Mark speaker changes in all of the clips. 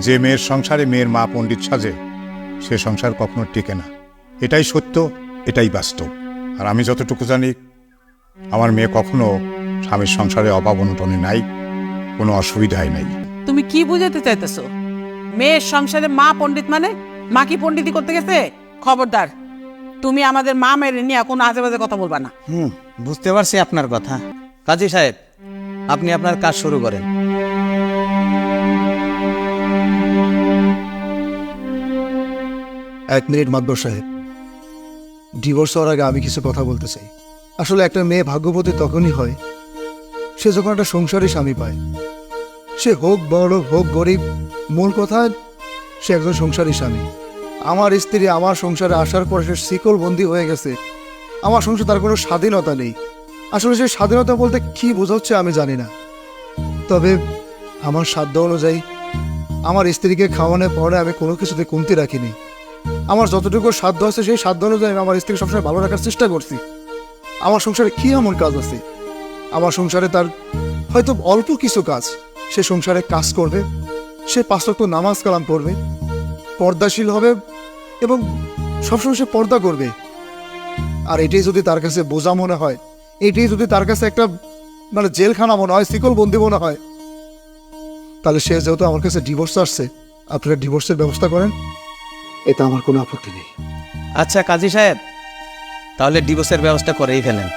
Speaker 1: যে মেয়ের সংসারে মেয়ের মা পণ্ডিত সাজে সে সংসার কখনো টিকে না। এটাই সত্য, এটাই বাস্তব। আর আমি যতটুকু জানি, আমার মেয়ে কখনো স্বামীর সংসারে অভাব অনটনে নাই, কোনো অসুবিধাই নাই।
Speaker 2: তুমি কি বুঝাতে চাইতেছো? মেয়ের সংসারে মা পণ্ডিত মানে মা কি পণ্ডিতি করতে গেছে? খবরদার, তুমি আমাদের মা মেরে নিয়ে কোনো আজে বাজে কথা বলবা না।
Speaker 3: বুঝতে পারছি আপনার কথা। কাজী সাহেব, আপনি আপনার কাজ শুরু করেন।
Speaker 4: এক মিনিট মাতবর সাহেব, ডিভোর্স হওয়ার আগে আমি কিছু কথা বলতে চাই। আসলে একটা মেয়ে ভাগ্যবতী তখনই হয় সে যখন একটা সংসারী স্বামী পায়। সে হোক বড় হোক গরিব, মূল কথা সে একজন সংসারী স্বামী। আমার স্ত্রী আমার সংসারে আসার পর সে শিকল বন্দী হয়ে গেছে। আমার সংসারে তার কোনো স্বাধীনতা নেই। আসলে সেই স্বাধীনতা বলতে কি বোঝাচ্ছে আমি জানি না। তবে আমার সাধ্য অনুযায়ী আমার স্ত্রীকে খাওয়ানোর পরে আমি কোনো কিছুতে কমতি রাখিনি। আমার যতটুকু সাধ্য আছে সেই সাধ্য অনুযায়ী আমি আমার স্ত্রীকে সবসময় ভালো রাখার চেষ্টা করছি। আমার সংসারে কি এমন কাজ আছে? আমার সংসারে তার হয়তো অল্প কিছু কাজ। সে সংসারে কাজ করবে, সে 5 ওয়াক্ত নামাজ কালাম পড়বে, পর্দাশীল হবে এবং সবসময় সে পর্দা করবে। আর এটাই যদি তার কাছে বোঝা মনে হয়, এটাই যদি তার কাছে একটা জেলখানা মনে হয়, শিকল বন্দি মনে হয়, তাহলে সে যেহেতু আমার কাছে ডিভোর্স আসছে, আপনারা ডিভোর্সের ব্যবস্থা করেন, এতে আমার কোনো আপত্তি নেই।
Speaker 3: আচ্ছা কাজী সাহেব, তাহলে ডিভোর্সের ব্যবস্থা করেই ফেলেন।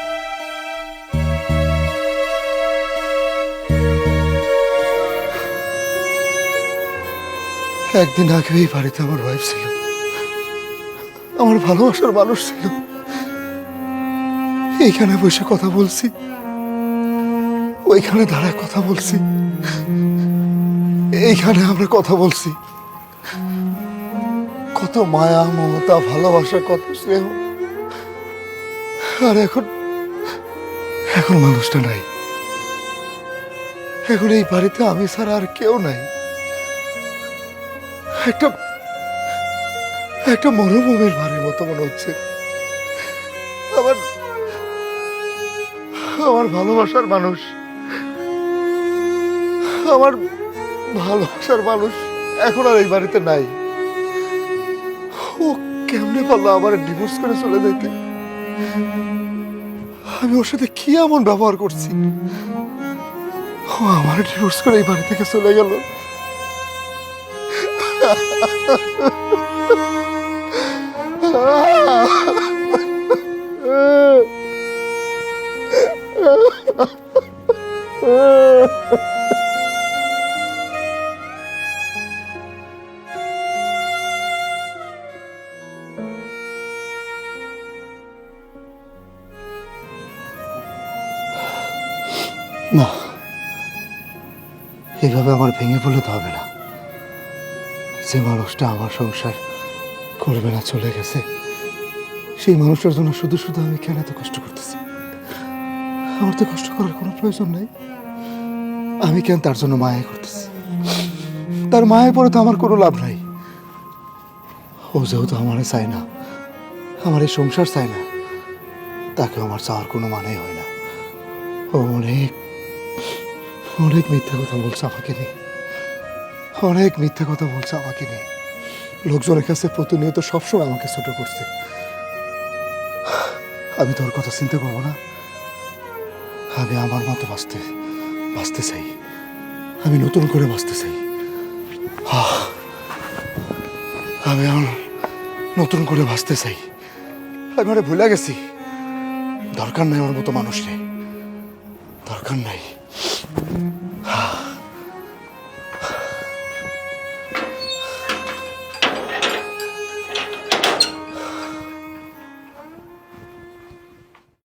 Speaker 4: একদিন আগে এই বাড়িতে আমার ওয়াইফ ছিল, আমার ভালোবাসার মানুষ ছিল। এইখানে বসে কথা বলছি, ওইখানে দাঁড়ায় কথা বলছি, এইখানে আমরা কথা বলছি। কত মায়া মমতা ভালোবাসা, কত স্নেহ। আর এখন এখন মানুষটা নাই। এখন এই বাড়িতে আমি ছাড়া আর কেউ নাই। একটা একটা মরুভূমির বাড়ির মতো মনে হচ্ছে। আমার আমার ভালোবাসার মানুষ, আমার ভালোবাসার মানুষ এখন আর এই বাড়িতে নাই। ও কেমনে পারলো আমার ডিভোর্স করে চলে যেতে? আমি ওর সাথে কি এমন ব্যবহার করছি? ও আমার ডিভোর্স করে এই বাড়ি থেকে চলে গেল। না, এইভাবে আমার ভেঙে পড়লে তো হবে না। যে মানুষটা আমার সংসার করবে না চলে গেছে, সেই মানুষটার জন্য শুধু শুধু আমি কেন এত কষ্ট করতেছি? আমার তো কষ্ট করার কোনো প্রয়োজন নাই। আমি কেন তার জন্য মায়া করতেছি? তার মায়ায় পড়ে তো আমার কোনো লাভ নাই। ও যেহেতু আমার চায় না, আমার এই সংসার চায় না, তাকে আমার চাওয়ার কোনো মানেই হয় না। ও অনেক অনেক মিথ্যা কথা বলছে আমাকে নিয়ে, অনেক মিথ্যা কথা বলছে আমাকে নিয়ে। লোকজনের কাছে প্রতিনিয়ত সবসময় আমাকে ছোট করছে। আমি তোর কথা চিন্তা করবো না। আমি আমার মতো বাঁচতে চাই। আমি নতুন করে বাঁচতে চাই। আমি আমার নতুন করে বাঁচতে চাই। আমি ওরা ভুলে গেছি। দরকার নাই ওর মতো মানুষ রে, দরকার নাই।